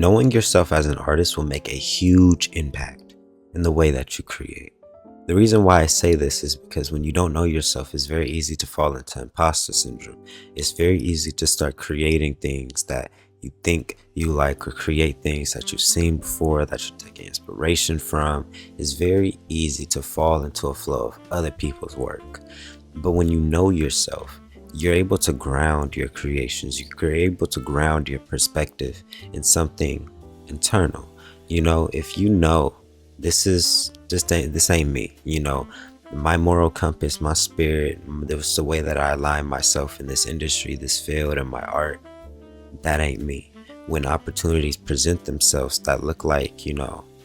Knowing yourself as an artist will make a huge impact in the way that you create. The reason why I say this is because when you don't know yourself, it's very easy to fall into imposter syndrome. It's very easy to start creating things that you think you like, or create things that you've seen before that you're taking inspiration from. It's very easy to fall into a flow of other people's work. But when you know yourself, you're able to ground your creations. You're able to ground your perspective in something internal. If you know this ain't me, my moral compass, my spirit, the way that I align myself in this industry, this field, and my art, that ain't me. When opportunities present themselves that look like,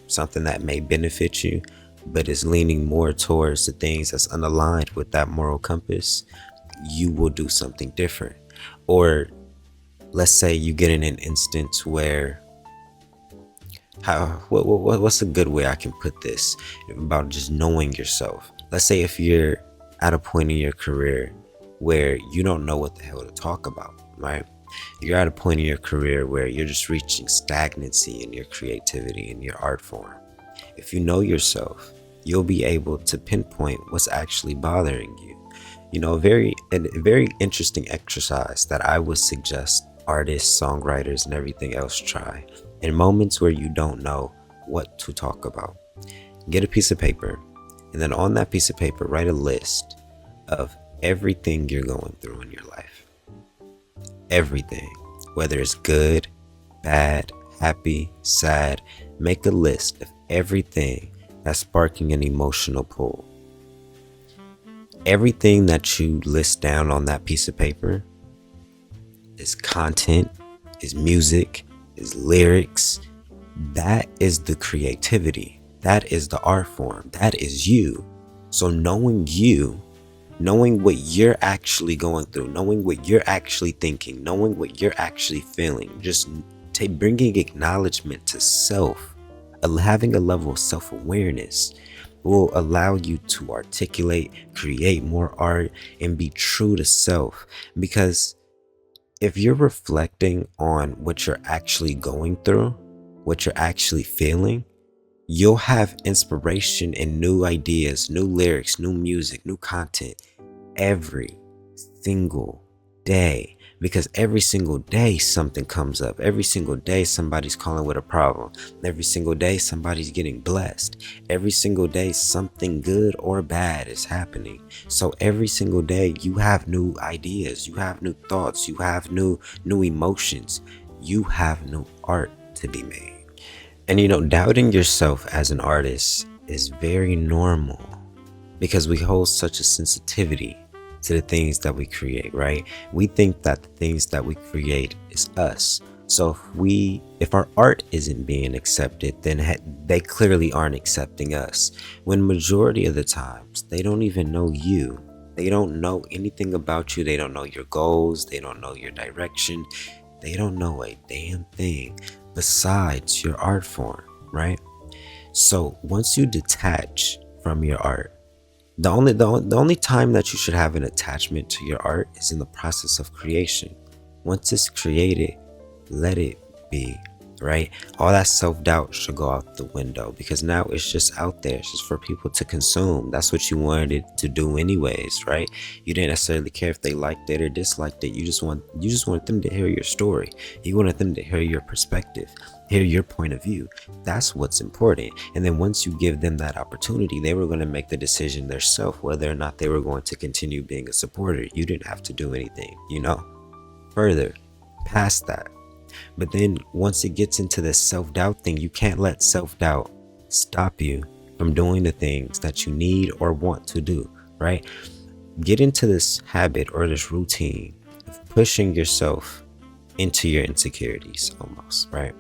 something that may benefit you, but is leaning more towards the things that's unaligned with that moral compass, you will do something different. Or let's say you get in an instance where, what's a good way I can put this about just knowing yourself? Let's say if you're at a point in your career where you don't know what the hell to talk about, right? You're at a point in your career where you're just reaching stagnancy in your creativity, in your art form. If you know yourself, you'll be able to pinpoint what's actually bothering you. A very interesting exercise that I would suggest artists, songwriters, and everything else try in moments where you don't know what to talk about. Get a piece of paper, and then on that piece of paper, write a list of everything you're going through in your life. Everything, whether it's good, bad, happy, sad. Make a list of everything that's sparking an emotional pull. Everything that you list down on that piece of paper is content, is music, is lyrics. That is the creativity. That is the art form. That is you. So knowing you, knowing what you're actually going through, knowing what you're actually thinking, knowing what you're actually feeling, just bringing acknowledgement to self, having a level of self-awareness will allow you to articulate, create more art, and be true to self. Because if you're reflecting on what you're actually going through, what you're actually feeling, you'll have inspiration and new ideas, new lyrics, new music, new content every single day. Because every single day something comes up. Every single day somebody's calling with a problem. Every single day somebody's getting blessed. Every single day something good or bad is happening. So every single day you have new ideas, you have new thoughts, you have new emotions, you have new art to be made. And doubting yourself as an artist is very normal because we hold such a sensitivity to the things that we create, right? We think that the things that we create is us. So if our art isn't being accepted, then they clearly aren't accepting us. When majority of the times, they don't even know you. They don't know anything about you. They don't know your goals. They don't know your direction. They don't know a damn thing besides your art form, right? So once you detach from your art, the only time that you should have an attachment to your art is in the process of creation. Once it's created, let it be, right? All that self-doubt should go out the window because now it's just out there. It's just for people to consume. That's what you wanted it to do anyways, right? You didn't necessarily care if they liked it or disliked it. You just wanted them to hear your story. You wanted them to hear your perspective, hear your point of view. That's what's important. And then once you give them that opportunity, they were going to make the decision themselves whether or not they were going to continue being a supporter. You didn't have to do anything, further past that. But then once it gets into this self-doubt thing, you can't let self-doubt stop you from doing the things that you need or want to do, right? Get into this habit or this routine of pushing yourself into your insecurities almost, right?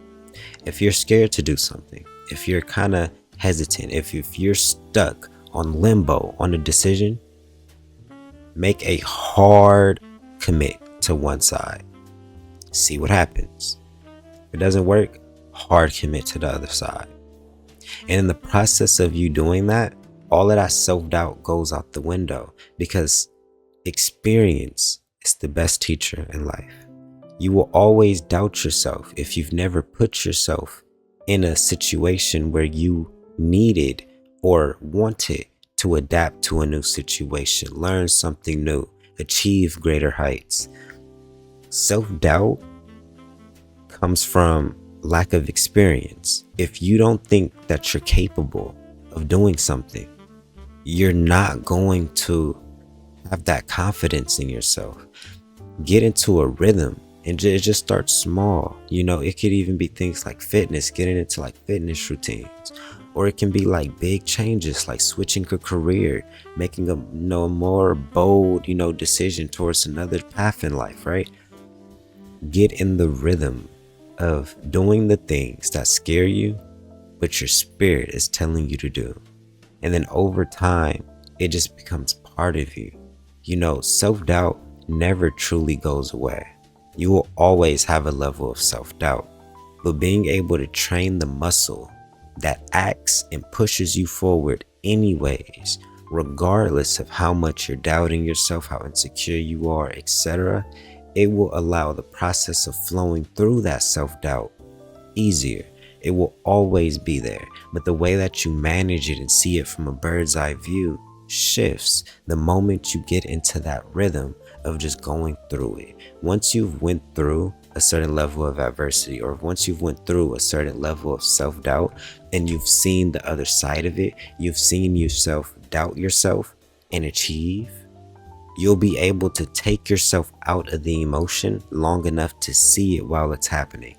If you're scared to do something, if you're kind of hesitant, if you're stuck on limbo on a decision, make a hard commit to one side. See what happens. If it doesn't work, hard commit to the other side. And in the process of you doing that, all of that self-doubt goes out the window because experience is the best teacher in life. You will always doubt yourself if you've never put yourself in a situation where you needed or wanted to adapt to a new situation, learn something new, achieve greater heights. Self-doubt comes from lack of experience. If you don't think that you're capable of doing something, you're not going to have that confidence in yourself. Get into a rhythm and just start small. It could even be things like fitness, getting into like fitness routines, or it can be like big changes like switching a career, making a more bold decision towards another path in life, right? Get in the rhythm of doing the things that scare you, but your spirit is telling you to do. And then over time, it just becomes part of you. Self-doubt never truly goes away. You will always have a level of self-doubt, but being able to train the muscle that acts and pushes you forward anyways, regardless of how much you're doubting yourself, how insecure you are, etc., it will allow the process of flowing through that self-doubt easier. It will always be there, but the way that you manage it and see it from a bird's eye view shifts the moment you get into that rhythm of just going through it. Once you've went through a certain level of adversity, or once you've went through a certain level of self-doubt and you've seen the other side of it, you've seen yourself doubt yourself and achieve, you'll be able to take yourself out of the emotion long enough to see it while it's happening.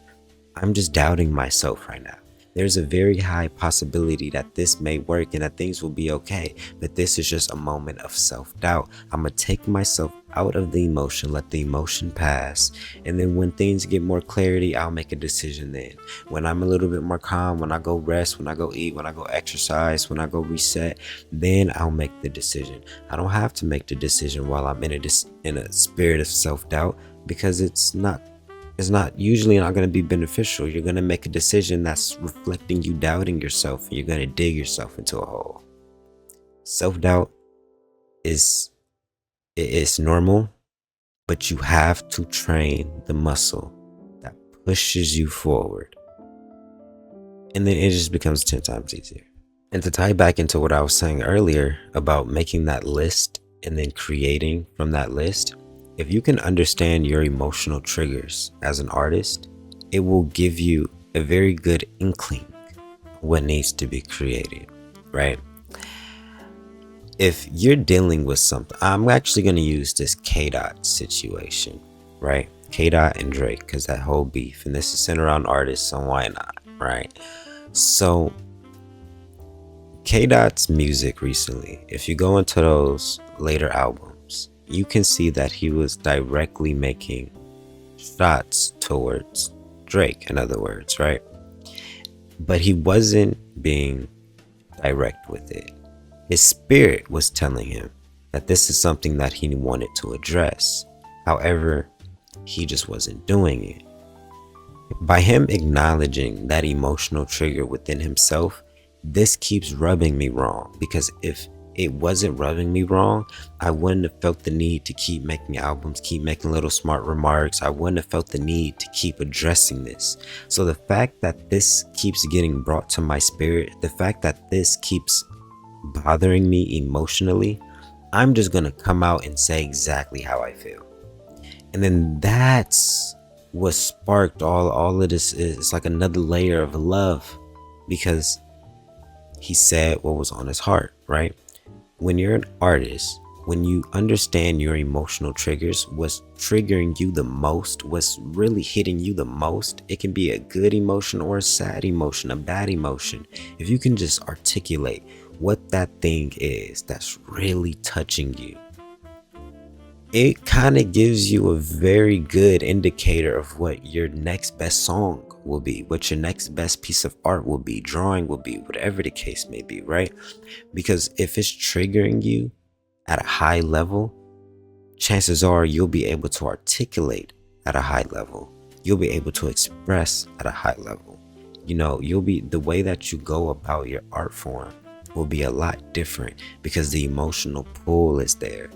I'm just doubting myself right now. There's a very high possibility that this may work and that things will be okay, but this is just a moment of self-doubt. I'm going to take myself out of the emotion, let the emotion pass, and then when things get more clarity, I'll make a decision then. When I'm a little bit more calm, when I go rest, when I go eat, when I go exercise, when I go reset, then I'll make the decision. I don't have to make the decision while I'm in a spirit of self-doubt, because it's usually not going to be beneficial. You're going to make a decision that's reflecting you doubting yourself, and you're going to dig yourself into a hole. Self-doubt it's normal, but you have to train the muscle that pushes you forward, and then it just becomes 10 times easier. And to tie back into what I was saying earlier about making that list and then creating from that list, if you can understand your emotional triggers as an artist, it will give you a very good inkling what needs to be created, right? If you're dealing with something, I'm actually going to use this K-Dot situation, right? K-Dot and Drake, because that whole beef, and this is centered around artists, so why not, right? So K-Dot's music recently, if you go into those later albums, you can see that he was directly making shots towards Drake, in other words, right? But he wasn't being direct with it. His spirit was telling him that this is something that he wanted to address. However, he just wasn't doing it. By him acknowledging that emotional trigger within himself, this keeps rubbing me wrong, because if it wasn't rubbing me wrong, I wouldn't have felt the need to keep making albums, keep making little smart remarks. I wouldn't have felt the need to keep addressing this. So the fact that this keeps getting brought to my spirit, the fact that this keeps bothering me emotionally, I'm just gonna come out and say exactly how I feel. And then that's what sparked all of this. Is like another layer of love, because he said what was on his heart, right? When you're an artist, when you understand your emotional triggers, what's triggering you the most, what's really hitting you the most, it can be a good emotion or a sad emotion, a bad emotion. If you can just articulate what that thing is that's really touching you, it kind of gives you a very good indicator of what your next best song will be, what your next best piece of art will be, drawing will be, whatever the case may be, right? Because if it's triggering you at a high level, chances are you'll be able to articulate at a high level. You'll be able to express at a high level. The way that you go about your art form will be a lot different, because the emotional pull is there.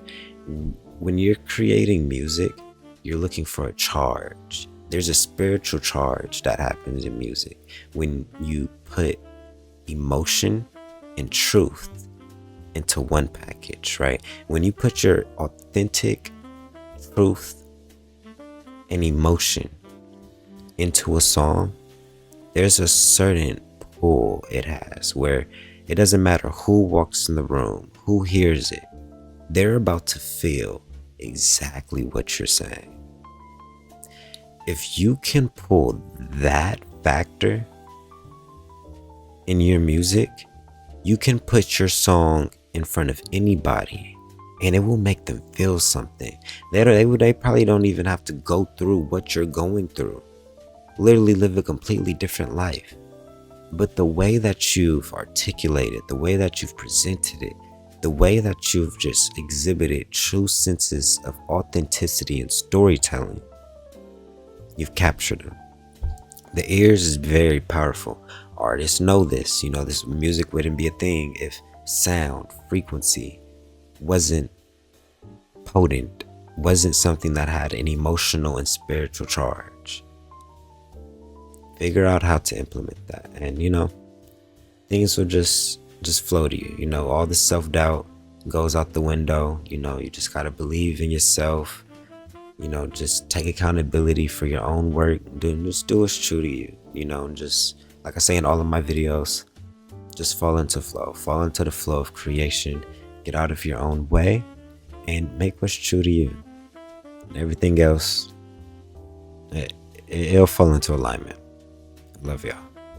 When you're creating music, You're looking for a charge. There's a spiritual charge that happens in music when you put emotion and truth into one package, right? When you put your authentic truth and emotion into a song, there's a certain pull it has where it doesn't matter who walks in the room, who hears it, they're about to feel exactly what you're saying. If you can pull that factor in your music, you can put your song in front of anybody and it will make them feel something. They probably don't even have to go through what you're going through. Literally live a completely different life. But the way that you've articulated, the way that you've presented it, the way that you've just exhibited true senses of authenticity and storytelling, you've captured them. The ears is very powerful. Artists know this. This music wouldn't be a thing if sound, frequency wasn't potent, wasn't something that had an emotional and spiritual charge. Figure out how to implement that, and things will just flow to you. All the self-doubt goes out the window. You just gotta believe in yourself. Just take accountability for your own work. Just do what's true to you. And just like I say in all of my videos, just fall into the flow of creation. Get out of your own way and make what's true to you. And everything else, it'll fall into alignment. Love y'all.